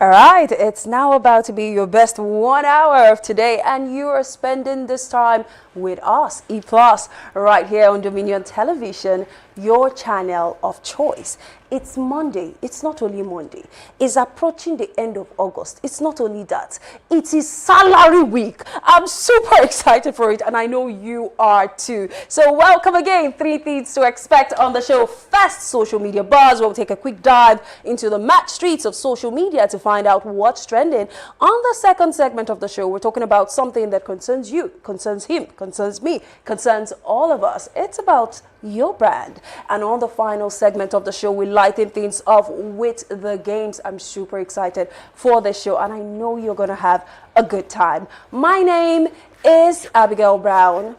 All right, it's now about to be your best 1 hour of today, and you are spending this time with us, E Plus, right here on Dominion Television, your channel of choice. It's Monday. It's not only Monday. It's approaching the end of August. It's not only that. It is salary week. I'm super excited for it, and I know you are too. So welcome again. 3 things to expect on the show. First, social media buzz. We'll take a quick dive into the match streets of social media to find out what's trending. On the second segment of the show, we're talking about something that concerns you, concerns him, concerns me, concerns all of us. It's about your brand. And on the final segment of the show, we lighten things off with the games. I'm super excited for the show, and I know you're going to have a good time. My name is Abigail Brown,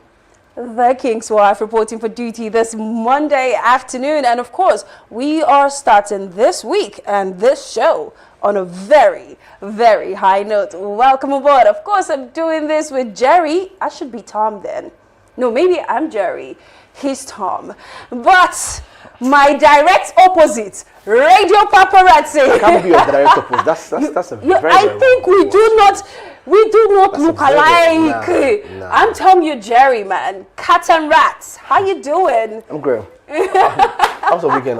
the King's Wife, reporting for duty this Monday afternoon. And of course, we are starting this week and this show on a very, very high note. Welcome aboard. Of course, I'm doing this with Jerry. I should be Tom then. No, maybe I'm Jerry. He's Tom. But my direct opposite, Radio Paparazzi. I can't be your direct opposite. That's a very, I think we do not look alike. Nah. I'm telling you, Jerry, man. Cat and rats. How you doing? I'm great. How was the weekend?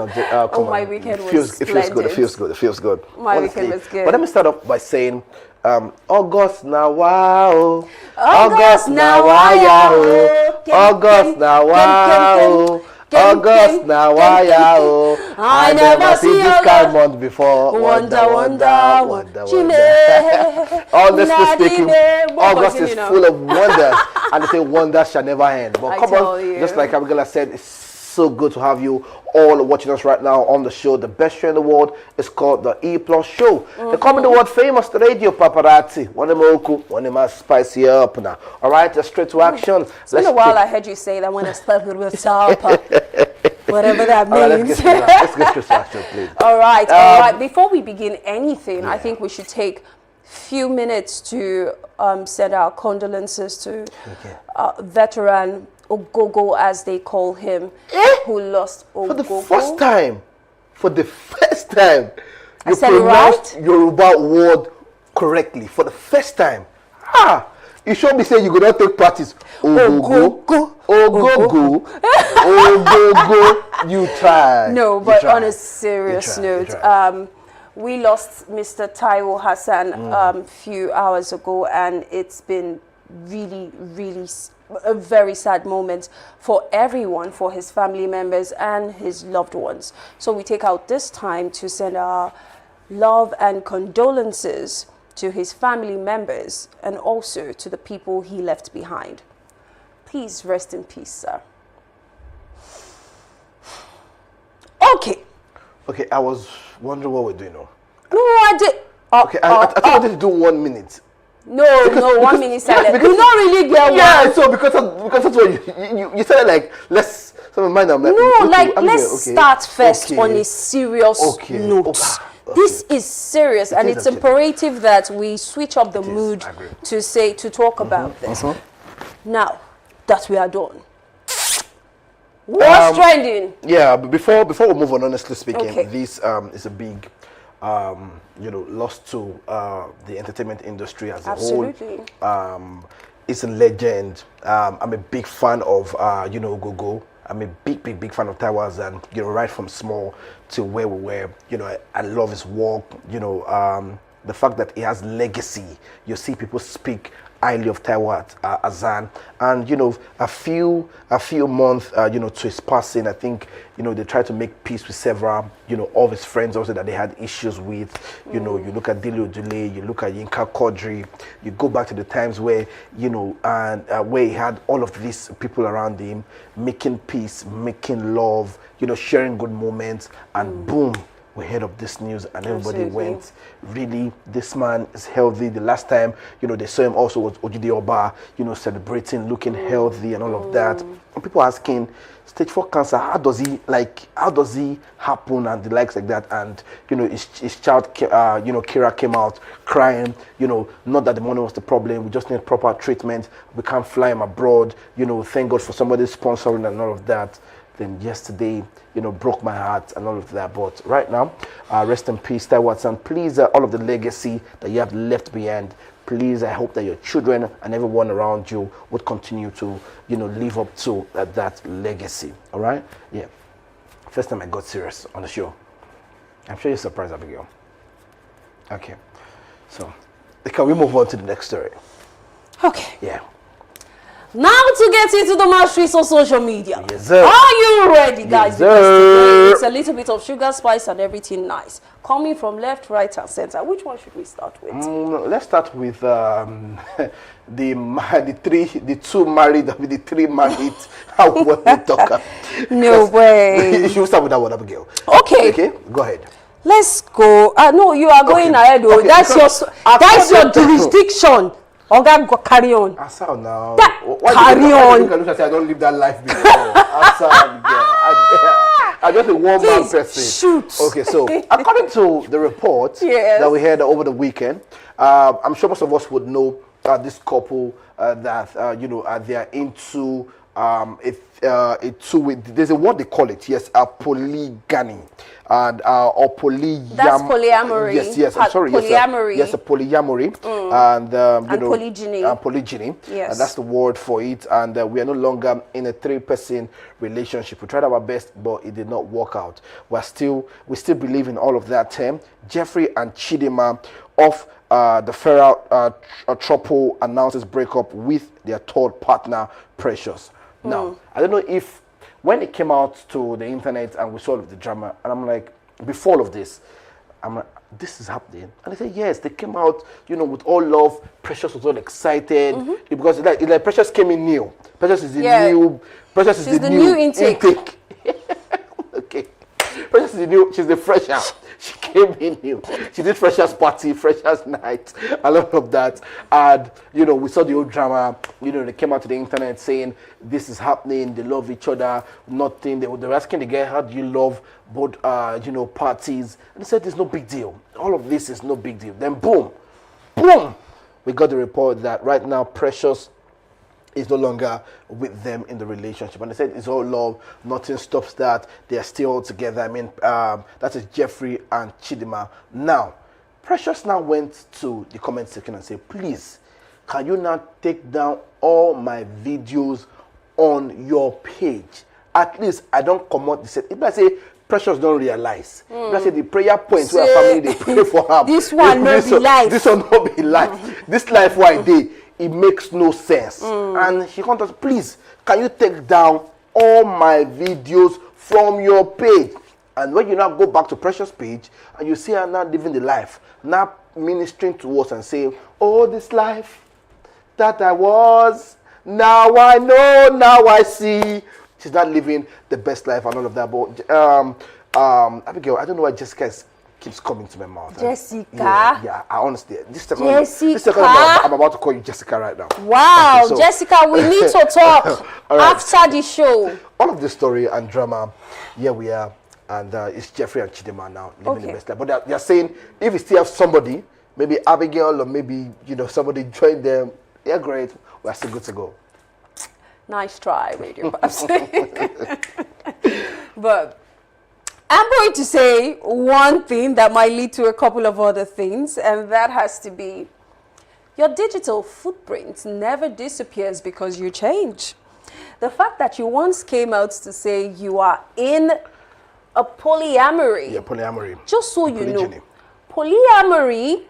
My weekend was splendid. It feels good. My honestly. weekend was good. But let me start off by saying, August now, wow. August now, wow. August now, wow. August now, wow. I never see this kind of month before. Wonder. Honestly speaking, August is full of wonders, and they say wonders shall never end. But come on, just like Abigail said, it's so good to have you all watching us right now on the show. The best show in the world is called the E Plus Show. They call me the world famous Radio Paparazzi. One of them oku, one of them spicy up now. All right, just straight to action. It's been a while I heard you say that when I spoke with Sapa. Whatever that means. All right, let's get straight to action, please. All right. Before we begin anything, I think we should take few minutes to send our condolences to veteran Ogogo, as they call him, who lost Ogogo. For the first time, you right? pronounced Yoruba word correctly. For the first time. You should be saying you could not take practice. Ogogo. You tried. No, but on a serious note, we lost Mr. Taiwo Hassan few hours ago, and it's been really, really a very sad moment for everyone, for his family members and his loved ones. So we take out this time to send our love and condolences to his family members and also to the people he left behind. Please rest in peace, sir. Okay, I was wondering what we're doing now. No, I did. I think I wanted to do 1 minute. No, 1 minute silence. You don't really get one. Yeah, so because that's what you said, like, let's mind them. Let's start first on a serious note. This is serious, and it's imperative that we switch up the mood to talk about this. Now that we are done, what's trending? Yeah, but before we move on, honestly speaking, this is a big loss to the entertainment industry as a whole. It's a legend. I'm a big fan of Gogo. I'm a big fan of Taiwo, and right from small to where we were. I love his work. The fact that he has legacy. You see people speak highly of Taiwo Hassan, and a few months to his passing, I think they tried to make peace with several of his friends also that they had issues with. You look at Dele Odule, you look at Yinka Quadri, you go back to the times where where he had all of these people around him making peace, making love, sharing good moments, and boom, we heard of this news and everybody went, really, this man is healthy. The last time, they saw him also was Ojide Oba, celebrating, looking healthy and all of that. And people asking, stage 4 cancer, how does he happen and the likes like that? And, his child, Kira came out crying, not that the money was the problem. We just need proper treatment. We can't fly him abroad. Thank God for somebody sponsoring and all of that. then yesterday, broke my heart and all of that. But right now, rest in peace, Ty Watson. Please, all of the legacy that you have left behind, please, I hope that your children and everyone around you would continue to, live up to that legacy. All right? Yeah. First time I got serious on the show. I'm sure you're surprised, Abigail. Okay. So, can we move on to the next story? Okay. Yeah. Now to get into the masteries of social media. Yes, sir. Are you ready, guys? Yes, sir. It's a little bit of sugar, spice, and everything nice. Coming from left, right, and center. Which one should we start with? Let's start with the three married. How what we talk? No way. You should start with that one, Abigail. Okay. Okay. Go ahead. Let's go. No, you are going ahead. Okay. That's your jurisdiction. Okay, go carry on. Asa now. Carry on. I don't live that life before. Asa, I'm just a one-man person. Shoot. Okay, so according to the report that we heard over the weekend, I'm sure most of us would know this couple that they are into there's a what they call it, yes, a polygamy and or That's polyamory. Yes, I'm sorry, polyamory. Yes, a polyamory and polygyny. Polygyny. Yes, and that's the word for it. And we are no longer in a 3-person relationship. We tried our best, but it did not work out. We still believe in all of that term. Jeffrey and Chidinma of the Feral Trouble announces breakup with their third partner, Precious. Now, I don't know if when it came out to the internet and we saw the drama, and I'm like, before all of this, I'm like, this is happening. And they said, yes, they came out, with all love. Precious was all excited because it's like Precious came in new. Precious is the new. Precious is the new intake. Okay. Precious is the new. She's the fresher. She came in new. She did freshers party, freshers night, a lot of that. And, we saw the old drama. They came out to the internet saying, this is happening. They love each other. Nothing. They were asking the guy, how do you love both, parties? And he said, it's no big deal. All of this is no big deal. Then boom, we got the report that right now Precious is no longer with them in the relationship. And they said it's all love, nothing stops that. They are still all together. I mean, that is Jeffrey and Chidinma. Now, Precious now went to the comment section and said, please, can you now take down all my videos on your page? At least I don't come out. If I say Precious don't realize, if I say the prayer points where family they pray for her. This one not be life. This one not be life. This life why they. It makes no sense. And she contacted, please, can you take down all my videos from your page? And when you now go back to Precious' page, and you see her now living the life, now ministering to us and saying, oh, this life that I was, now I know, now I see. She's not living the best life and all of that. But Abigail, I don't know why Jessica keeps coming to my mouth. Jessica. Yeah, I honestly. This second Jessica. I'm about to call you Jessica right now. Wow, Okay, so, Jessica, we need to talk right. after the show. All of this story and drama, here we are, and it's Jeffrey and Chidinma now living the best life. But they're saying if you still have somebody, maybe Abigail or maybe somebody join them, yeah, great. We're still good to go. Nice try, Radio Babs. But I'm going to say one thing that might lead to a couple of other things, and that has to be your digital footprint never disappears because you change. The fact that you once came out to say you are in a polyamory. Yeah, polyamory. Just so you know, polyamory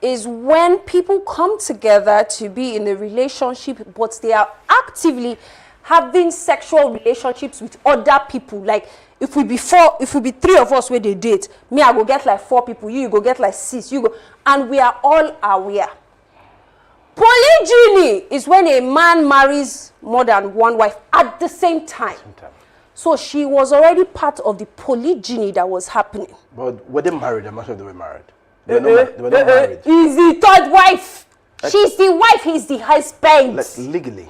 is when people come together to be in a relationship, but they are actively having sexual relationships with other people. Like, if we be 3 of us where they date, me, I go get like 4 people, you go get like 6, you go, and we are all aware. Polygyny is when a man marries more than one wife at the same time. So she was already part of the polygyny that was happening. But were they married? I'm not sure they were married. They were not married. He's the third wife. She's the wife, he's the husband. Like legally.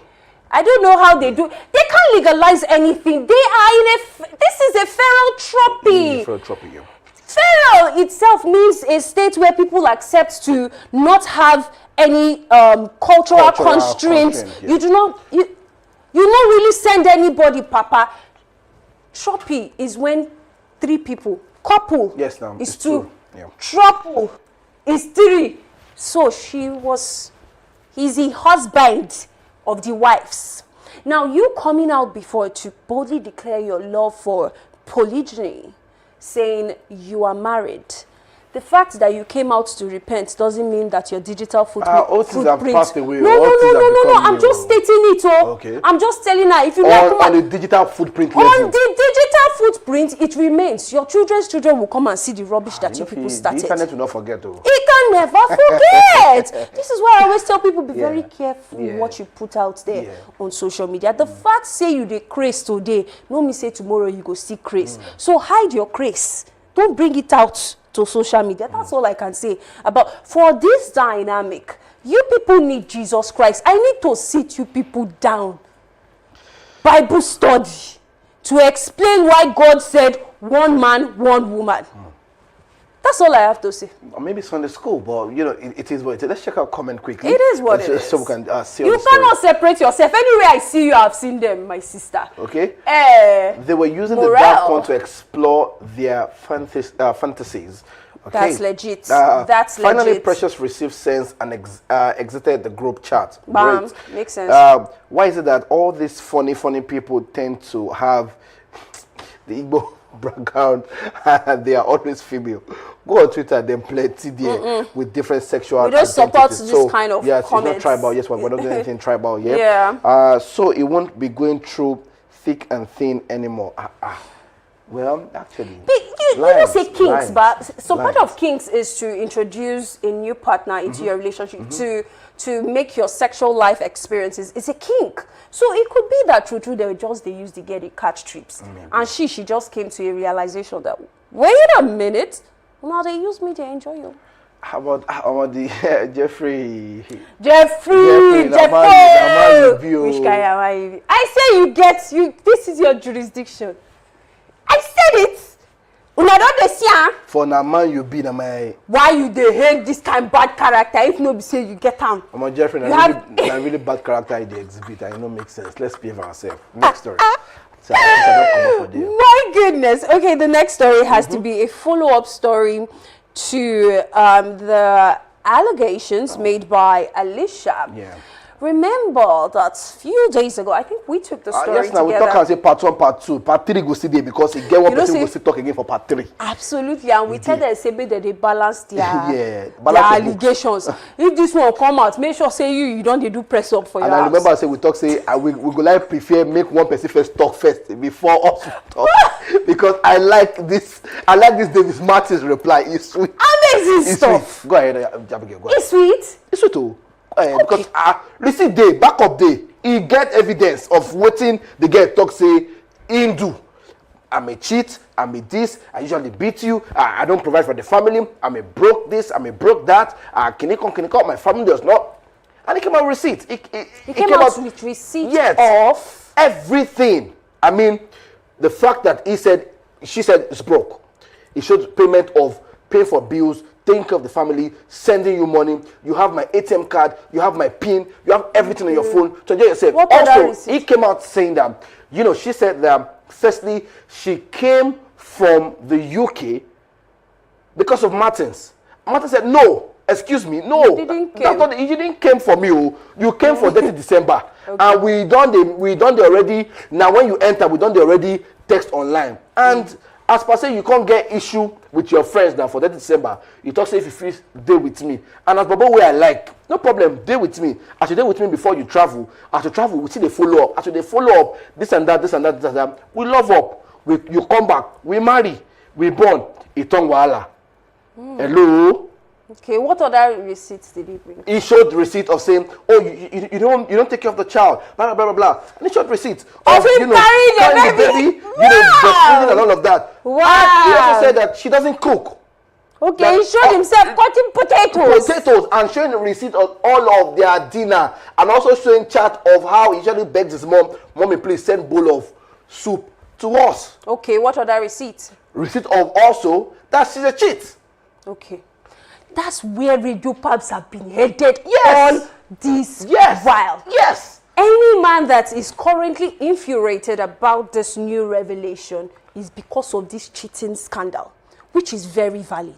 I don't know how they do. They can't legalize anything. They are this is a feral tropy. Feral tropy, yeah. Feral itself means a state where people accept to not have any cultural constraints. Yeah. You do not, you don't really send anybody, Papa. Troppy is when 3 people. Couple Yes, now is it's 2. Yeah. Trouble is 3. So he's the husband of the wives. Now you coming out before to boldly declare your love for polygyny, saying you are married. The fact that you came out to repent doesn't mean that your digital footprint. Have passed away. No. I'm just stating it. Okay. I'm just telling her if you like on the digital footprint on level. the digital footprint, it remains. Your children's children will come and see the rubbish that you people started. The internet will not forget. Oh. It can never forget. This is why I always tell people, be very careful what you put out there on social media. The fact say you dey craze today, no me say tomorrow you go see craze. So hide your craze. Don't bring it out to social media. That's all I can say about. For this dynamic, you people need Jesus Christ. I need to sit you people down. Bible study to explain why God said 1 man, 1 woman. That's all I have to say. Or maybe Sunday school, but you know, it is what it is. Let's check out comment quickly. It is what it is. So we can see you cannot separate yourself. Anywhere I see you, I've seen them, my sister. Okay. They were using the dark phone to explore their fantasies. Okay. That's legit. That's finally, legit. Precious received sense and exited the group chat. Bam. Great. Makes sense. Why is it that all these funny people tend to have the Igbo background and they are always female? Go on Twitter, then plenty there with different sexual we don't support this so, kind of yes, comments. It's not tribal. Yes, we're not doing anything tribal yet. Yeah. So it won't be going through thick and thin anymore. Well, actually, you don't say kinks, but some part of kinks is to introduce a new partner into your relationship, to make your sexual life experiences. It's a kink. So it could be that true, they use the get it catch trips. And she just came to a realization that, wait a minute, now they use me to enjoy you. How about the Jeffrey? Jeffrey! Which kind am I? I say this is your jurisdiction. I said it. Una don't dey see am. For na man you be na my. Why you dey hate this kind bad character if no be say you get am? I'm Jeffrey. Na really bad character in the exhibit. I know make sense. Let's behave ourselves. Next story. So I don't come up for my goodness. Okay, the next story has to be a follow-up story to the allegations made by Alicia. Yeah. Remember that few days ago, I think we took the story yes, now together. we talk and say part 1, part 2. Part 3 go see there because it get one person will still talk again for part 3. Absolutely, and we tell them say that they balance their, balance their allegations. If this one come out, make sure say you don't do press up for your house. And I remember say we talk say we go like prefer make one person first talk first before us talk because I like this David Martin's reply. It's sweet. Amazing stuff. Sweet. Go ahead, Abigail. Go ahead. It's sweet. It's sweet too. Because receipt day, backup day, he get evidence of waiting the girl talk say him do. I'm a cheat, I'm a this, I usually beat you, I don't provide for the family, I'm a broke this, I'm a broke that, can you come, my family does not. And he came out with receipt. He came out with receipt of everything. I mean, the fact that she said it's broke. It showed payment of paying for bills, taking care of the family, sending you money. You have my ATM card, you have my PIN, you have everything on your phone to enjoy yourself. What also, he came out saying that, she said that, firstly, she came from the UK because of Martins. Martin said, no, excuse me, no. You didn't come for me. You came for 30 December. Okay. And we done the already. Now when you enter, we done the already text online. And as per se, you can't get issue with your friends now for 30 December. You talk say if you feel day with me. And as Baba way I like, no problem, day with me. As you day with me before you travel. As you travel, we see the follow up. As you they follow up, this and that, this and that, this and that. We love up. You come back. We marry. We born. Itong wahala. Hello. Okay, what other receipts did he bring? He showed the receipt of saying, oh, you don't take care of the child, blah, blah, blah, blah. And he showed receipts of him carrying the baby. Breastfeeding and all of that. Wow. And he also said that she doesn't cook. Okay, he showed himself cutting potatoes. And showing the receipt of all of their dinner. And also showing chart of how he usually begs his mom, mommy, please send bowl of soup to us. Okay, what other receipts? Receipt of also that she's a cheat. Okay. That's where radio pubs have been headed all this while. Yes. Any man that is currently infuriated about this new revelation is because of this cheating scandal, which is very valid.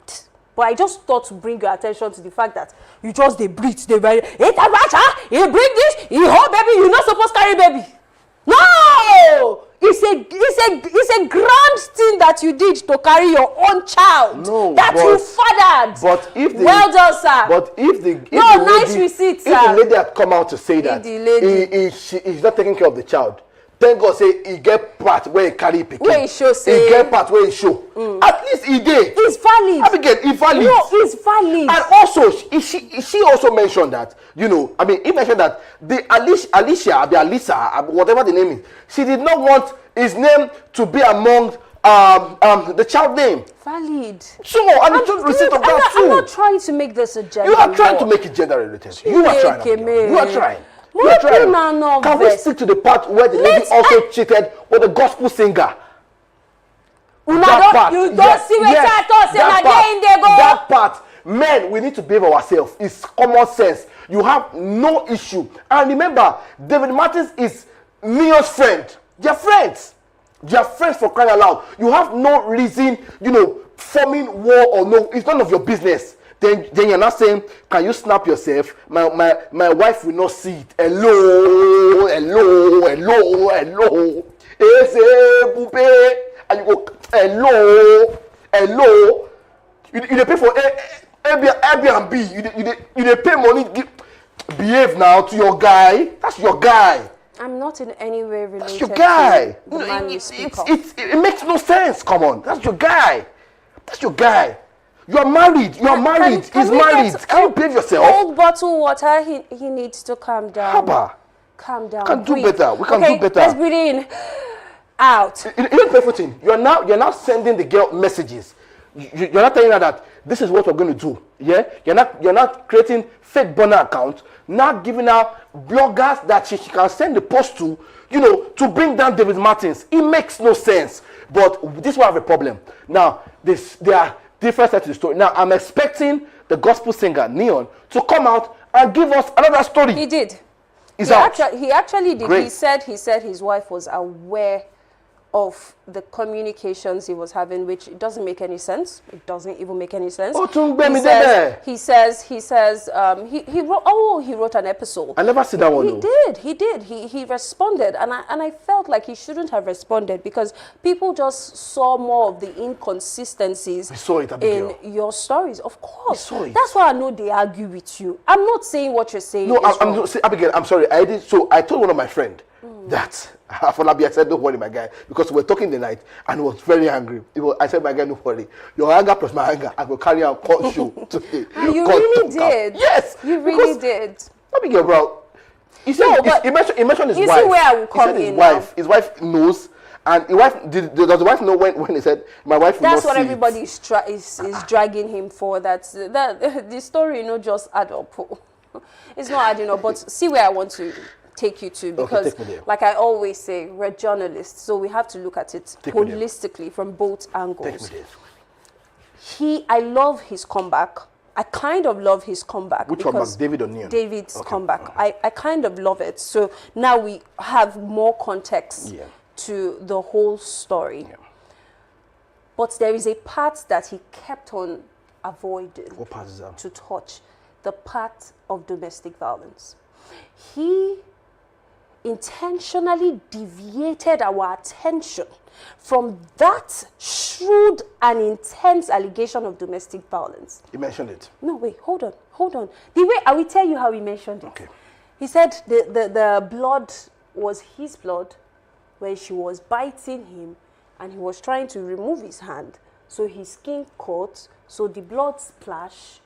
But I just thought to bring your attention to the fact that you just they breathe, they very, he bring this, he hold baby, you're not supposed to carry baby. No! It's a grand thing that you did to carry your own child. No, that you fathered. But if the, well done, sir. But if the nice receipt, sir. If the lady had come out to say that he's not taking care of the child, thank God say he get part where he carry pikin. Where he show say. He get part where he show. At least he did. It's valid. Abigail, it's valid. No, it's valid. And also, she also mentioned that, he mentioned that the Alisa, whatever the name is, she did not want his name to be among the child name. Valid. So, and the truth receipt of that too. I'm not trying to make this a gender. You are trying to make it gender related. You are trying. You are trying. Can we stick to the part where the lady also cheated with the gospel singer? That part, men, we need to behave ourselves. It's common sense. You have no issue. And remember, David Martins is Neo's friend. They're friends. They're friends for crying out loud. You have no reason, forming war or no. It's none of your business. Then you're not saying, can you snap yourself? My wife will not see it. Hello. And you go, hello. You pay for Airbnb. You pay money. Behave now to your guy. That's your guy. I'm not in any way related. That's your guy. To the man you speak of. It makes no sense. Come on. That's your guy. You are married. He's married. Can you behave yourself? Cold bottle water. He needs to calm down. Haba. Calm down. We can do better. We can do better. Let's breathe in. Out. Even painful thing. You're now sending the girl messages. You're not telling her that this is what we're going to do. Yeah. You're not creating fake burner accounts. Not giving her bloggers that she can send the post to. To bring down David Martins. It makes no sense. But this will have a problem. Now, there are different sides to the story. Now, I'm expecting the gospel singer, Neon, to come out and give us another story. He did. He actually did. Great. He said his wife was aware of the communications he was having, which doesn't make any sense. It doesn't even make any sense. He says he wrote an episode. I never see that one. He did. He responded, and I felt like he shouldn't have responded because people just saw more of the inconsistencies in your stories. Of course, that's why I know they argue with you. I'm not saying what you're saying. No, Abigail, I'm sorry. I told one of my friends that Afolabi, I said, don't worry, my guy, because we were talking the night and he was very angry. I said, my guy, don't worry. Your anger plus my anger, I will carry out court show today. And you really did. Yes. You really did. Abigail, bro. He mentioned his wife. You see where I will come in now. His wife knows. And does the wife know when he said, my wife will That's not what see everybody is dragging him for. That the story, just add up. It's not adding up. But see where I want to take you to, because like I always say, we're journalists, so we have to look at it holistically from both angles. I love his comeback. I kind of love his comeback. Which comeback, David or Neon? David's comeback. I kind of love it. So now we have more context to the whole story. But there is a part that he kept on avoiding. What part is that? To touch. The part of domestic violence. He intentionally deviated our attention from that shrewd and intense allegation of domestic violence. He mentioned it. No, wait, hold on. The way I will tell you how he mentioned it. Okay. He said the blood was his blood where she was biting him and he was trying to remove his hand. So his skin cut, so the blood splash,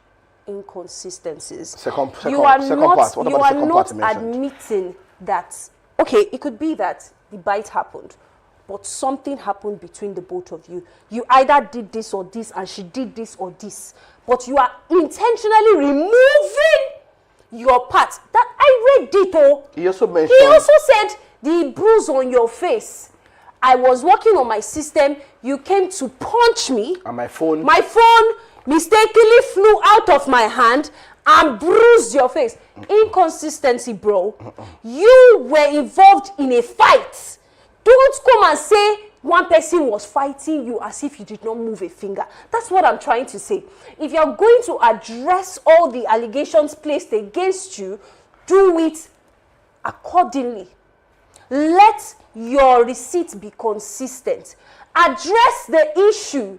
inconsistencies. Second part. What about the second part you mentioned? Admitting that, okay, it could be that the bite happened, but something happened between the both of you. You either did this or this, and she did this or this, but you are intentionally removing your part. That I read it all. He also mentioned. He also said the bruise on your face. I was working on my system. You came to punch me. And my phone. My phone mistakenly flew out of my hand, and bruised your face. Inconsistency, bro. You were involved in a fight. Don't come and say one person was fighting you as if you did not move a finger. That's what I'm trying to say. If you're going to address all the allegations placed against you, do it accordingly. Let your receipts be consistent. Address the issue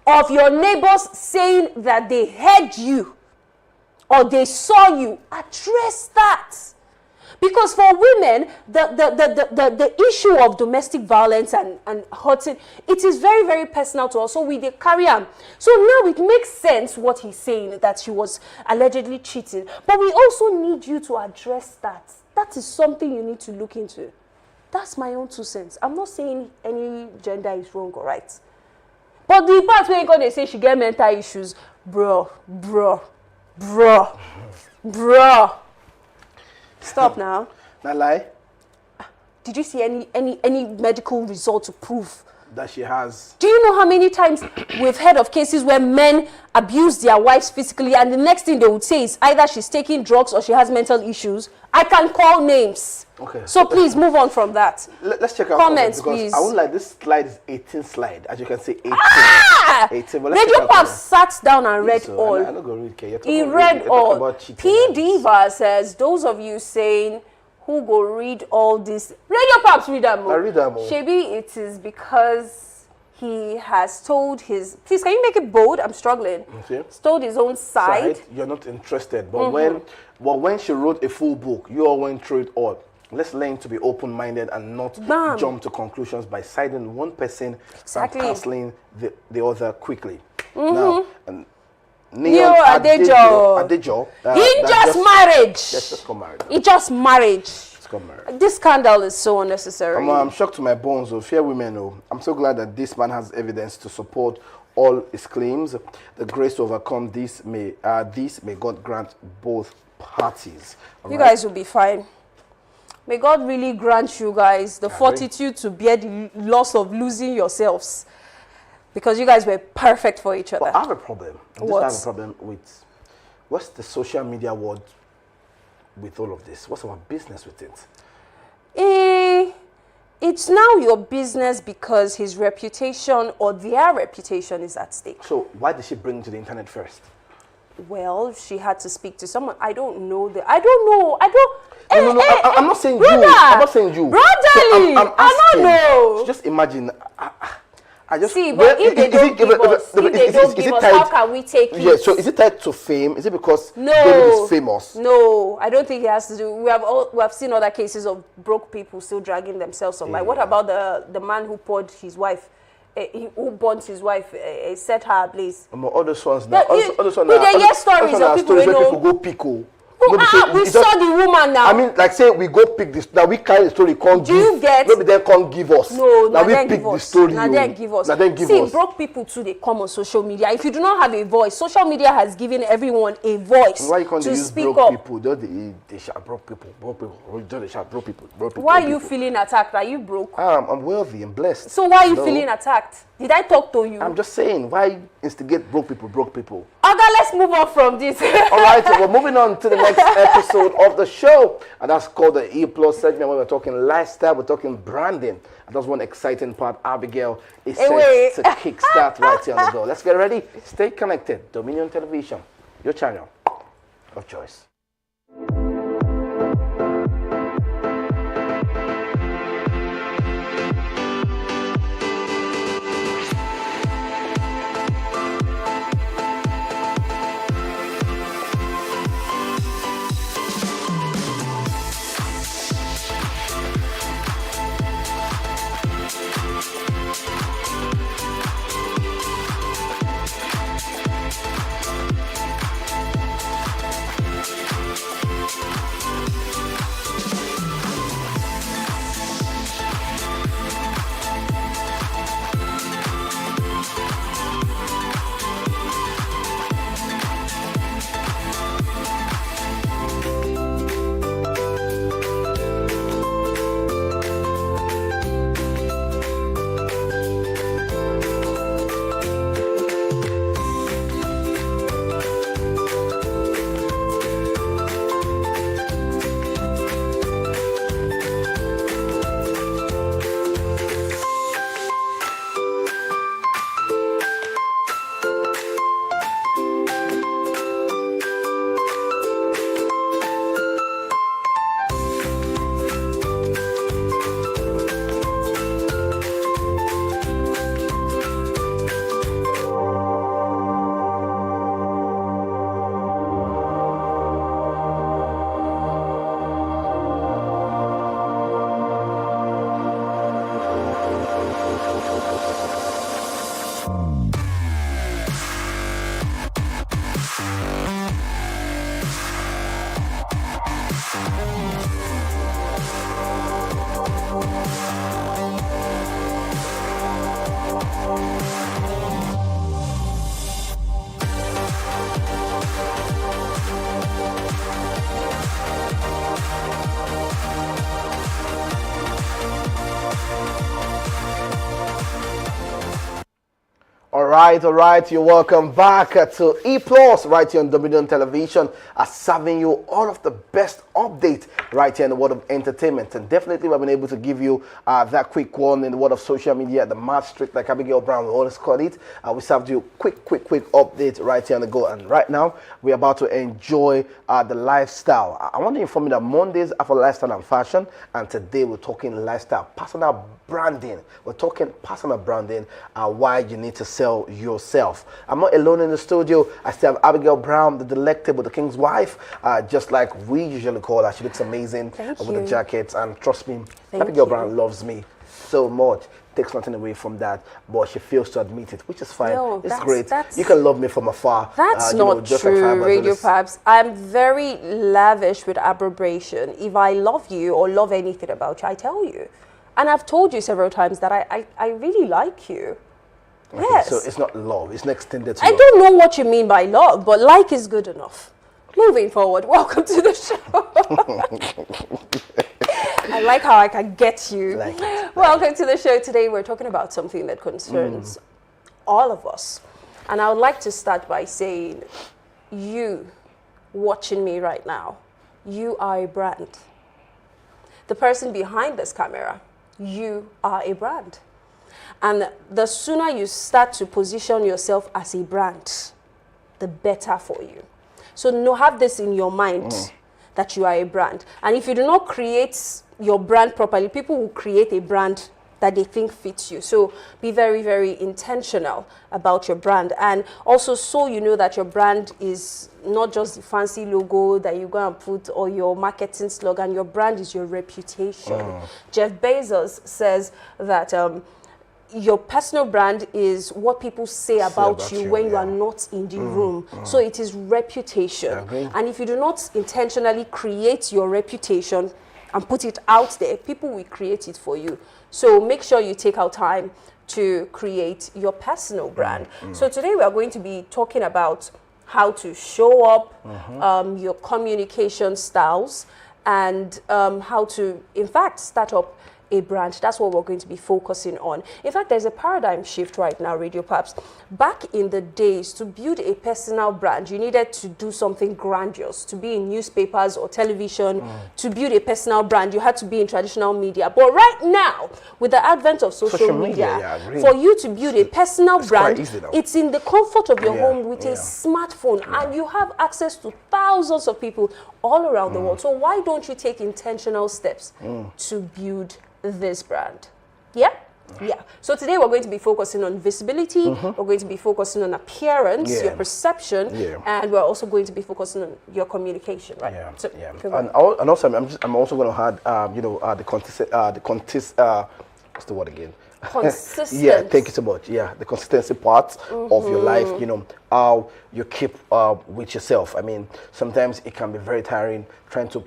of your neighbors saying that they heard you or they saw you. Address that. Because for women, the issue of domestic violence and hurting, it is very, very personal to us. So we carry on. So now it makes sense what he's saying, that she was allegedly cheating. But we also need you to address that. That is something you need to look into. That's my own 2 cents. I'm not saying any gender is wrong or right. But the part where they say she get mental issues, bro. Stop now. Not lie. Did you see any medical result to prove that she has? Do you know how many times we've heard of cases where men abuse their wives physically, and the next thing they would say is either she's taking drugs or she has mental issues? I can call names. Okay. So please move on from that. Let's check out comments, because please. I won't like, this slide is 18 slide, as you can see, 18. 18. But Radio Pop sat down and read all. I'm not going to read. He read all. P Diva says, those of you saying who go read all this, Radio Pops read them more. I read them more. Maybe it is because he has told his, please can you make it bold? I'm struggling. Okay. He's told his own side. You're not interested. But when she wrote a full book, you all went through it all. Let's learn to be open-minded and not jump to conclusions by siding one person and cancelling the other quickly. Now, Neon Adejo, he just married. Yes, just got married. He just married. This scandal is so unnecessary. I'm shocked to my bones. Fair women, I'm so glad that this man has evidence to support all his claims. The grace to overcome this may God grant both parties. You guys will be fine. May God really grant you guys the fortitude to bear the loss of losing yourselves. Because you guys were perfect for each other. But I have a problem. I have a problem with, what's the social media world with all of this? What's our business with it? It's now your business because his reputation or their reputation is at stake. So why did she bring it to the internet first? Well, she had to speak to someone. I don't know. No, I'm not saying brother, you. I'm not saying you. Brotherly, so I don't know. Just imagine. I just see, but if they don't give us, how can we take it? Yeah, so is it tied to fame? Is it because David is famous? No, I don't think it has to do. We have seen other cases of broke people still dragging themselves on. Like, what about the man who poured his wife, who burnt his wife, set her ablaze? All those ones now. Stories of people who people go pickle. We saw the woman now. I mean, like say we go pick this. Now we carry the story. Do you get? Maybe they can't give us. No, now we pick the story. Now they give us. See, broke people too. They come on social media. If you do not have a voice, social media has given everyone a voice why you can't to use speak broke up. People? They shout broke people. They shout broke people. Why are you feeling attacked? Are you broke? I'm wealthy and blessed. So why are you feeling attacked? Did I talk to you? I'm just saying, why instigate broke people? Okay, let's move on from this. All right, so we're moving on to the next episode of the show, and that's called the E+ segment, where we're talking lifestyle, we're talking branding, and that's one exciting part. Abigail is set to kickstart right here on the go. Let's get ready. Stay connected. Dominion Television, your channel of choice. all right. You're welcome back to E Plus right here on Dominion Television, serving you all of the best updates right here in the world of entertainment. And definitely we've been able to give you that quick one in the world of social media, the mad streak, like Abigail Brown will always call it. We served you quick update right here on the go. And right now we're about to enjoy the lifestyle. I want to inform you that Mondays are for lifestyle and fashion, and today we're talking lifestyle, personal branding. We're talking personal branding, why you need to sell yourself. I'm not alone in the studio. I still have Abigail Brown, the delectable, the king's wife, just like we usually call her. She looks amazing with the jacket, and trust me, Abigail Brown loves me so much. Takes nothing away from that, but she fails to admit it, which is fine. No, it's great. You can love me from afar. That's not true, like Radio Pabs. I'm very lavish with abrogation. If I love you or love anything about you, I tell you. And I've told you several times that I really like you. Okay, yes. So it's not love, it's not extended to love. I don't know what you mean by love, but like is good enough. Moving forward, welcome to the show. I like how I can get you. Welcome to the show. Today we're talking about something that concerns all of us. And I would like to start by saying, you watching me right now, you are a brand. The person behind this camera, you are a brand. And the sooner you start to position yourself as a brand, the better for you. So have this in your mind that you are a brand. And if you do not create your brand properly, people will create a brand that they think fits you. So be very, very intentional about your brand. And also, so you know that your brand is not just the fancy logo that you're going to put or your marketing slogan. Your brand is your reputation. Jeff Bezos says that your personal brand is what people say about you when you are not in the room. So it is reputation. And if you do not intentionally create your reputation and put it out there, people will create it for you. So make sure you take out time to create your personal brand. So today we are going to be talking about how to show up, your communication styles, and how to, in fact, start up a brand. That's what we're going to be focusing on. In fact, there's a paradigm shift right now, Radio Pabs. Back in the days, to build a personal brand, you needed to do something grandiose, to be in newspapers or television. To build a personal brand, you had to be in traditional media. But right now, with the advent of social media, for you to build a personal brand, it's in the comfort of your home with a smartphone, and you have access to thousands of people all around the world. So why don't you take intentional steps to build this brand? Yeah. So today we're going to be focusing on visibility. We're going to be focusing on appearance, your perception, and we're also going to be focusing on your communication, right? So, and also I'm also going to add what's the word again? Consistent. Thank you so much. The consistency part of your life, how you keep with yourself. I mean, sometimes it can be very tiring trying to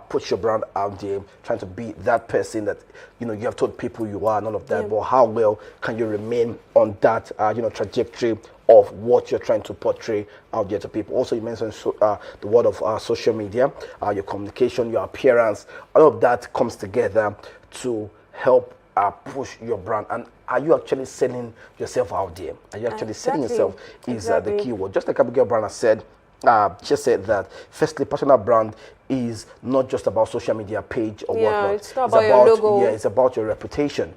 put your brand out there, trying to be that person that you have told people you are and all of that. But how well can you remain on that trajectory of what you're trying to portray out there to people? Also, you mentioned the word of social media, your communication, your appearance. All of that comes together to help push your brand. And are you actually selling yourself out there? Are you actually selling yourself is the key word. Just like Abigail Brown has said, she said that firstly, personal brand is not just about social media page or whatnot. It's not about your logo. It's about your reputation.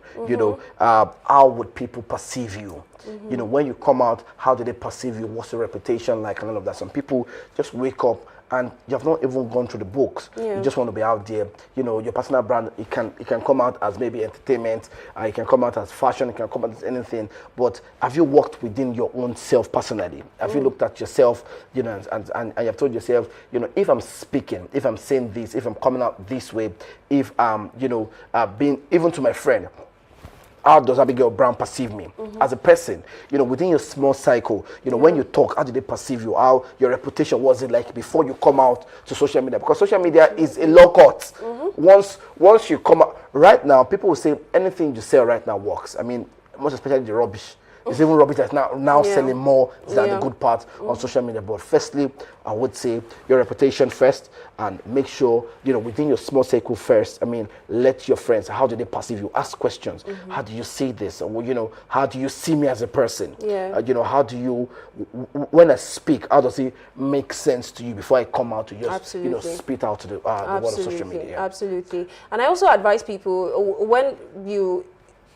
How would people perceive you? When you come out, how do they perceive you? What's your reputation like and all of that? Some people just wake up and you have not even gone through the books. You just want to be out there. Your personal brand, it can come out as maybe entertainment, it can come out as fashion, it can come out as anything. But have you worked within your own self personally? Have you looked at yourself, and you have told yourself, if I'm speaking, if I'm saying this, if I'm coming out this way, if being even to my friend, how does Abigail Brown perceive me as a person? Within your small cycle, when you talk, how do they perceive you? How your reputation was it like before you come out to social media? Because social media is a low cut. Once you come out, right now, people will say anything you say right now works. I mean, most especially the rubbish It's even rubbish that's now selling more than the good part on social media. But firstly, I would say your reputation first, and make sure, within your small circle first, let your friends, how do they perceive you? Ask questions. How do you see this? Or, how do you see me as a person? How do you, when I speak, how does it make sense to you before I come out to just, spit out to the world of social media? Absolutely. And I also advise people,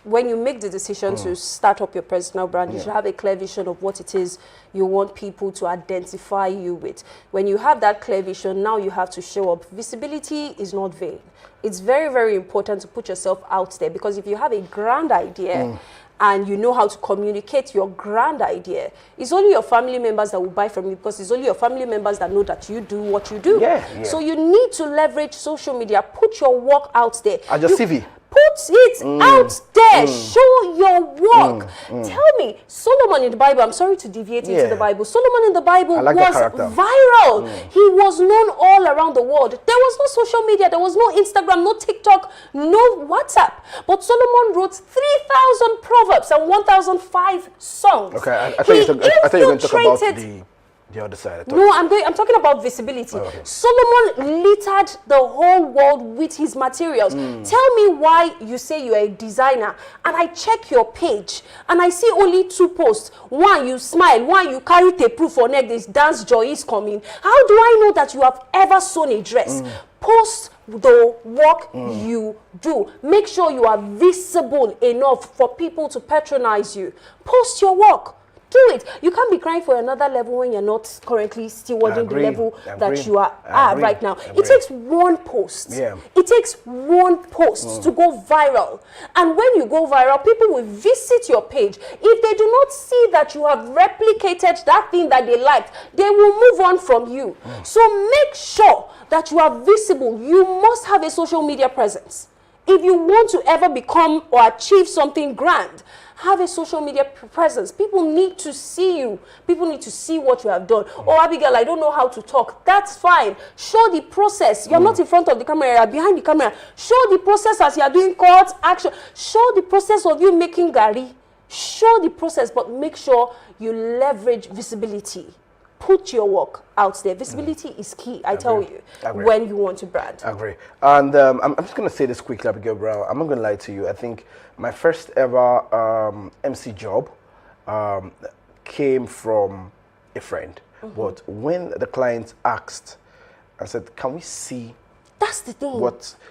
when you make the decision to start up your personal brand, you should have a clear vision of what it is you want people to identify you with. When you have that clear vision, now you have to show up. Visibility is not vain. It's very, very important to put yourself out there, because if you have a grand idea and you know how to communicate your grand idea, it's only your family members that will buy from you, because it's only your family members that know that you do what you do. So you need to leverage social media. Put your work out there. And your CV. Put it out there. Show your work. Tell me, Solomon in the Bible, I'm sorry to deviate into the Bible. Solomon in the Bible was viral. He was known all around the world. There was no social media. There was no Instagram, no TikTok, no WhatsApp. But Solomon wrote 3,000 proverbs and 1,005 songs. Okay, I thought you were going to talk about the other side. No, I'm talking about visibility. Solomon littered the whole world with his materials. Tell me why you say you're a designer, and I check your page and I see only 2 posts. One, you smile. One, you carry tape proof for neck. This dance joy is coming. How do I know that you have ever sewn a dress? Post the work you do. Make sure you are visible enough for people to patronize you. Post your work. Do it. You can't be crying for another level when you're not currently stewarding the level that you are at right now. It takes one post. It takes one post to go viral. And when you go viral, people will visit your page. If they do not see that you have replicated that thing that they liked, they will move on from you. So make sure that you are visible. You must have a social media presence. If you want to ever become or achieve something grand, have a social media presence. People need to see you. People need to see what you have done. Oh, Abigail, I don't know how to talk. That's fine. Show the process. You're not in front of the camera, you're behind the camera. Show the process as you're doing calls, action. Show the process of you making gari. Show the process, but make sure you leverage visibility. Put your work out there. Visibility is key, I tell you, when you want to brand. I agree. And I'm just going to say this quickly, Abigail Brown. I'm not going to lie to you. I think my first ever MC job came from a friend. But when the client asked, I said, can we see? That's the thing.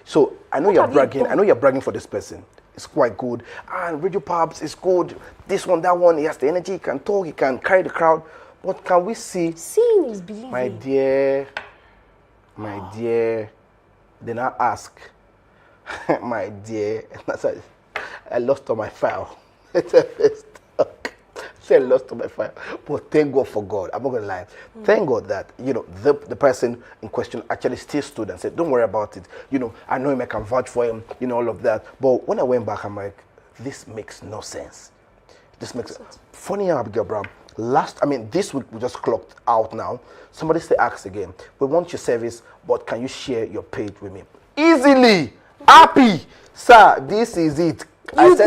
So I know you're bragging. I know you're bragging for this person. It's quite good. And Radio Pubs is good. This one, that one. He has the energy. He can talk. He can carry the crowd. What can we see? Seeing is believing. My dear, then I ask, my dear, I lost on my file. I lost on my file. But thank God for God. I'm not going to lie. Thank God that, the person in question actually still stood and said, don't worry about it. I know him, I can vouch for him, all of that. But when I went back, I'm like, this makes no sense. This makes sense. Funny how, Abigail Brown, this week we just clocked out now. Somebody still asks again, we want your service, but can you share your page with me? Easily, happy, sir, this is it. I send the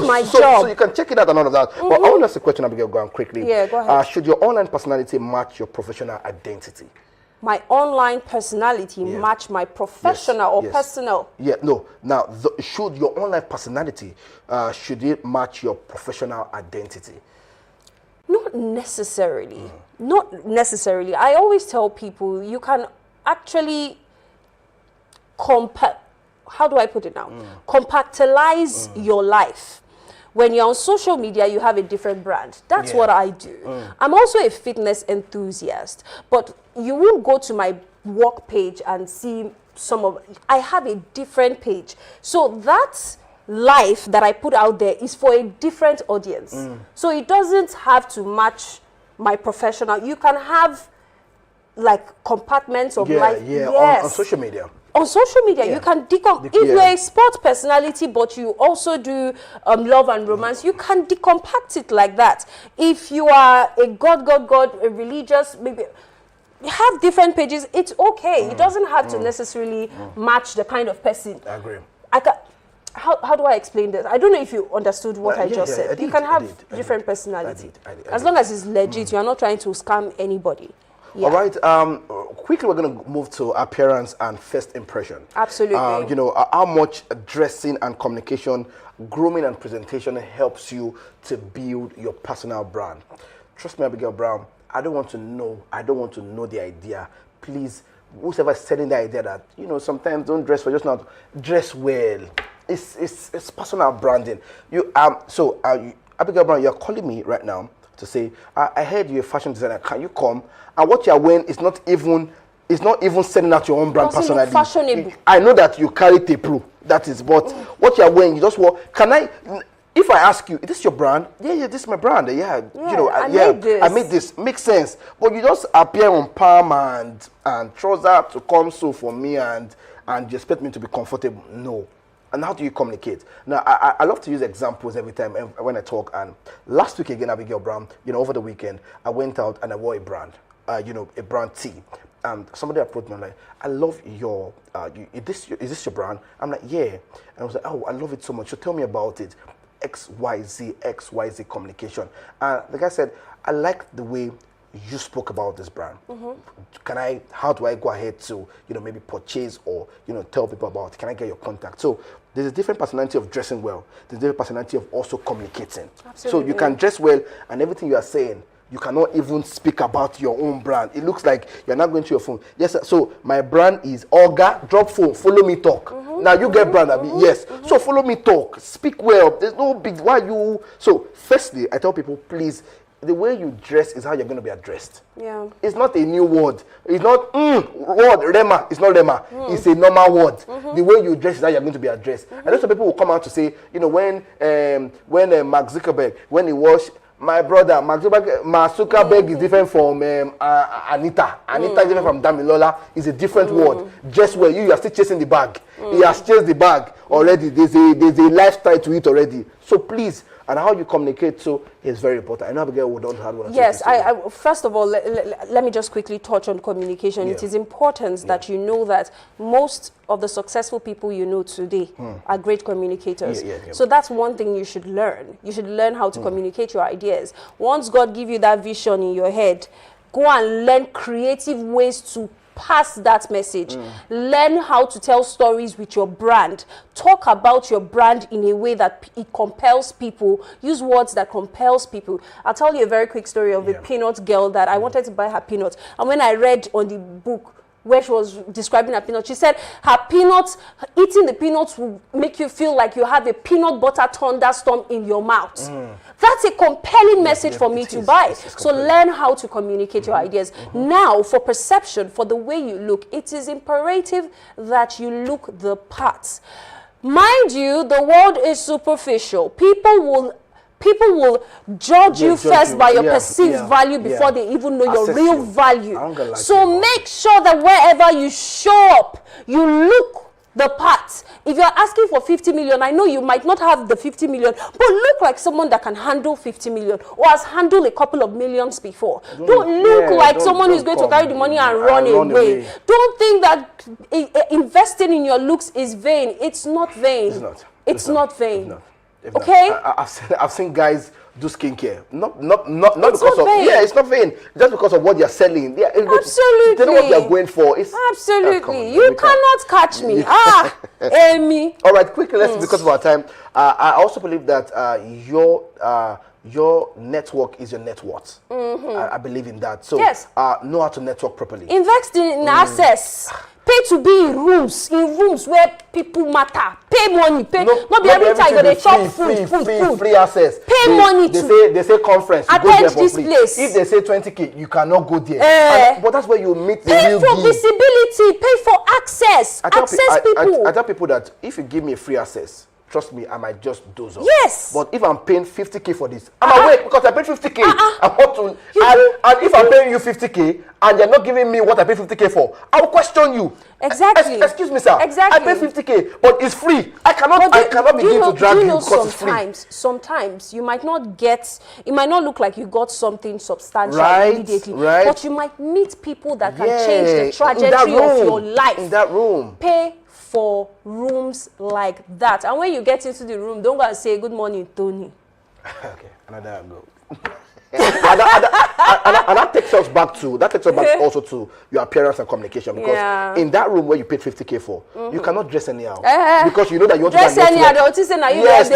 link. So you can check it out and all of that. But I want to ask a question, Abigail, go on quickly. Yeah, go ahead. Should your online personality match your professional identity? My online personality match my professional or personal? Yeah, no. Now, should your online personality, should it match your professional identity? Not necessarily. Not necessarily. I always tell people you can actually how do I put it now? Compactalize your life. When you're on social media, you have a different brand. That's what I do. I'm also a fitness enthusiast, but you won't go to my work page and see I have a different page. So that life that I put out there is for a different audience. So it doesn't have to match my professional. You can have like compartments of life. On social media. On social media, you can if you're a sports personality, but you also do love and romance, you can decompact it like that. If you are a God, a religious, maybe you have different pages, it's okay. It doesn't have to necessarily match the kind of person. I agree. how do I explain this? I don't know if you understood what I just said. You can have different personality. As long as it's legit, you are not trying to scam anybody. Yeah. All right. Quickly, we're going to move to appearance and first impression. Absolutely. You know, how much dressing and communication, grooming and presentation helps you to build your personal brand. Trust me, Abigail Brown, I don't want to know the idea. Please, whoever is selling the idea that, you know, sometimes don't dress for just not dress well. It's personal branding. Abigail Brown, you're calling me right now to say, I heard you're a fashion designer. Can you come? And what you're wearing is not even sending out your own brand personally. Fashionable. I know that you carry Tepru. That is, but what you're wearing, you just wear. If I ask you, is this your brand? Yeah, this is my brand. Yeah, you know, I made this. Makes sense. But you just appear on palm and trouser to come so for me and you expect me to be comfortable. No. And how do you communicate? Now, I love to use examples every time when I talk. And last week again, Abigail Brown, you know, over the weekend, I went out and I wore a brand, you know, a brand tee. And somebody approached me and like, I love your, is this your brand? I'm like, yeah. And I was like, oh, I love it so much. So tell me about it. XYZ communication. And the guy said, I like the way you spoke about this brand. How do I go ahead to, you know, maybe purchase or, you know, tell people about it? Can I get your contact? So there's a different personality of dressing well. There's a different personality of also communicating. Absolutely. So you can dress well and everything you are saying, you cannot even speak about your own brand. It looks like you're not going to your phone. Yes, sir. So my brand is Olga, drop phone, follow me talk. Now you get brand, yes. So follow me talk, speak well. There's no big, why you? So firstly, I tell people, please, the way you dress is how you're going to be addressed. Yeah. It's not a new word. It's not word, Rema. It's not Rema. It's a normal word. The way you dress is how you're going to be addressed. And then some people will come out to say, you know, when Mark Zuckerberg, when he was my brother, Mark Zuckerberg is different from Anita. Anita is different from Damilola. It's a different word. Just where you are still chasing the bag. He has chased the bag already. There's a lifestyle to it already. So please, and how you communicate is very important. I know Abigail would don't have one. Yes, first of all, let me just quickly touch on communication. Yeah. It is important that you know that most of the successful people you know today are great communicators. So that's one thing you should learn. You should learn how to communicate your ideas. Once God gives you that vision in your head, go and learn creative ways to pass that message. Learn how to tell stories with your brand. Talk about your brand in a way that it compels people. Use words that compels people. I'll tell you a very quick story of a peanut girl that I wanted to buy her peanuts. And when I read on the book where she was describing her peanuts, she said her peanuts, eating the peanuts will make you feel like you have a peanut butter thunderstorm in your mouth. That's a compelling message for me to buy. So learn how to communicate your ideas. Now, for perception, for the way you look, it is imperative that you look the part. Mind you, the world is superficial. People will judge you first by your perceived value before they even know your real value. So make sure that wherever you show up, you look the part. If you're asking for 50 million, I know you might not have the 50 million, but look like someone that can handle 50 million or has handled a couple of millions before. Don't look like someone who's going to carry the money and run away. Don't think that investing in your looks is vain. It's not vain. It's not vain. Okay? I've seen guys do skincare. Not because of it's not vain. Just because of what you're selling. Absolutely. They know what they're going for. Absolutely. You cannot catch me. Amy. All right, quickly, because of our time. I also believe that your network is your net worth. I believe in that. So know how to network properly. Invest in access. Pay to be in rooms where people matter. Pay money. Not be every time they chop food. Free access. Pay money they say conference. You go there for free. Place. If they say 20K, you cannot go there. But that's where you meet the real Pay for visibility. Pay for access. I tell people that if you give me a free access, trust me, I might just doze off. Yes. But if I'm paying 50K for this, I'm awake because I paid 50K. I want to. And if I'm paying you 50K and you're not giving me what I paid 50K for, I will question you. Exactly. Excuse me, sir. Exactly. I paid 50K, but it's free. I cannot begin to drag you because it's free. Sometimes you might not get. It might not look like you got something substantial immediately, but you might meet people that can change the trajectory of your life. In that room. Pay for rooms like that. And when you get into the room, don't go and say, good morning, Tony. Okay, another go. and that takes us back also to your appearance and communication, because in that room where you paid 50K for, you cannot dress anyhow, because you know that you want dress to anyhow. Yes,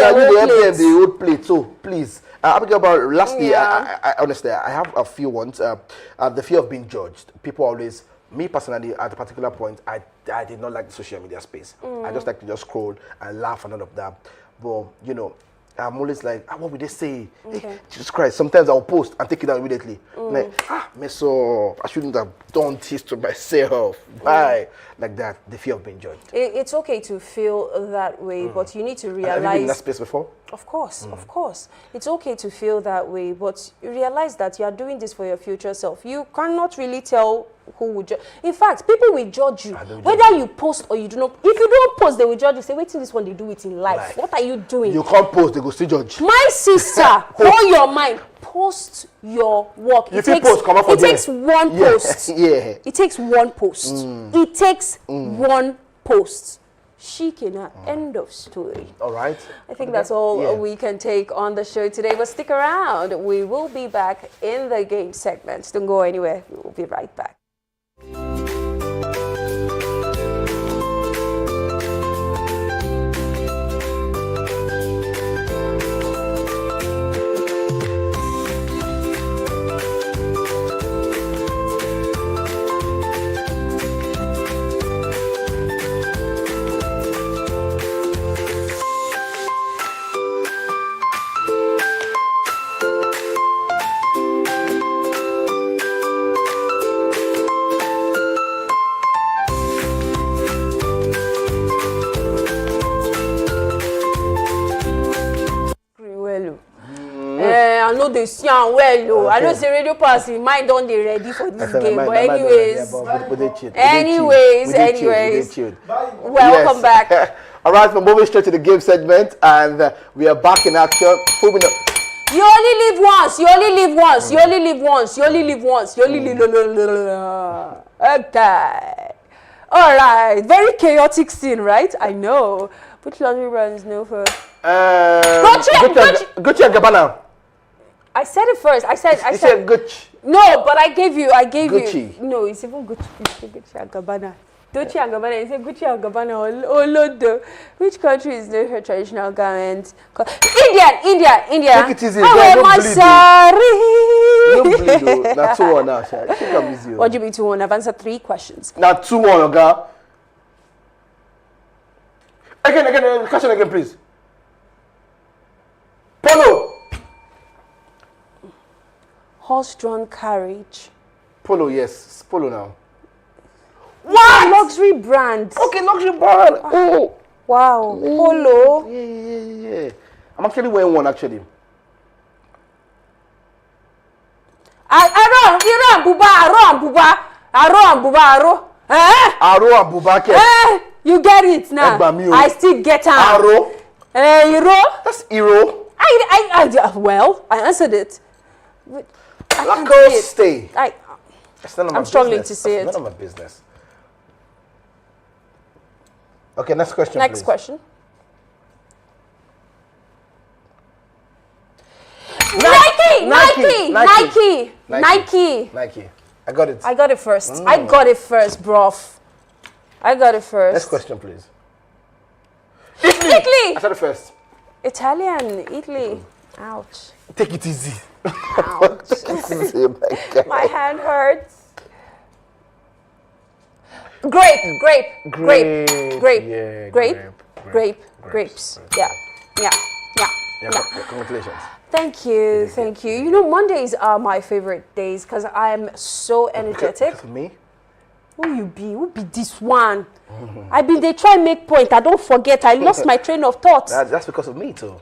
the old plate. So please, Abigail, about lastly, I honestly, I have a few ones. The fear of being judged. People always, me personally, at a particular point, I did not like the social media space. I just like to just scroll and laugh and all of that. But you know, I'm always like, what would they say? Hey, Jesus Christ. Sometimes I'll post and take it down immediately. Like, so I shouldn't have done this to myself. Why? Like that, the fear of being judged. It's okay to feel that way, but you need to realize... Have you been in that space before? Of course, of course. It's okay to feel that way, but you realize that you are doing this for your future self. You cannot really tell who would judge. In fact, people will judge you, whether you post or you do not. If you don't post, they will judge you. Say, wait till this one, they do it in life. What are you doing? You can't post, they go still judge. My sister, hold your mind. Post your work. It takes one post. It takes one post. It takes one post. Shikina, end of story. All right. I think that's all we can take on the show today. But stick around. We will be back in the game segment. Don't go anywhere. We will be right back. I know they see well. Okay. I know the radio passing. Mine don't they ready for this game. But anyways, welcome back. All right, we're moving straight to the game segment, and we are back in action. You only live once. You only live once. You only live once. You only live once. You only live. Okay. All right. Very chaotic scene, right? I know. Which laundry brand is known for? Gucci and Gabbana. I said it first. I said Gucci. No, but I gave Gucci. you. No, it's even Gucci. Gucci and Gabbana. Gucci and Gabbana. You say Gucci and Gabbana. Oh Lord. Which country is known for traditional garments? India. Take it easy. Don't bleed. Not 2-1 now. I think I'm easy. What do you mean 2-1? I've answered 3 questions. Not 2-1, okay? Again, question again, please. Polo. Horse-drawn carriage. Polo, yes. Polo now. What? Luxury brand. Okay, luxury brand. Oh. Wow. Polo. Yeah. I'm actually wearing one, actually. Aro and Buba. You get it now. I still get it. Aro. Euro. That's Euro. Well, I answered it. Lacoste stay. I'm struggling to say it. None of my business. Okay, next question. Next question. Nike. I got it. I got it first. I got it first, bruv. I got it first. Next question, please. Italy. I said it first. Italian, Italy. Ouch. Take it easy. Ouch. My hand hurts. Grapes. Yeah. Congratulations. Thank you. You know, Mondays are my favorite days because I'm so energetic. For me? Who be this one? They try make point. I don't forget. I lost my train of thought. That's because of me too.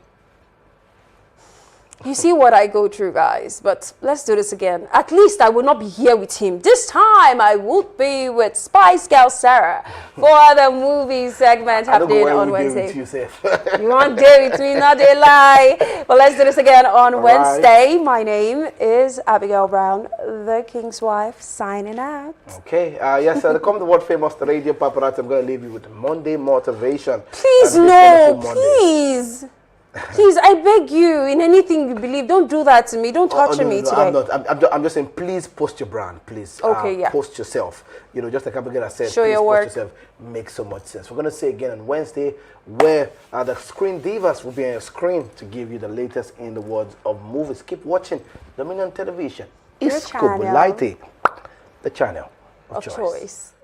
You see what I go through, guys. But let's do this again. At least I will not be here with him. This time I would be with Spice Girl Sarah for the movie segment happening on Wednesday. You want day with me, not a lie. But let's do this again on Wednesday. My name is Abigail Brown, the King's wife, signing out. Okay. Yes, sir. Come the world famous the radio paparazzi. I'm going to leave you with Monday motivation. Please, no, please. Please, I beg you, in anything you believe, don't do that to me. Don't torture me today. I'm not. I'm just saying, please post your brand, please. Okay, yeah. Post yourself. You know, just like Abigail said, show please your work. Post yourself. Makes so much sense. We're going to see again on Wednesday, where the Screen Divas will be on your screen to give you the latest in the world of movies. Keep watching Dominion Television. It's Kubulaite, the channel of choice.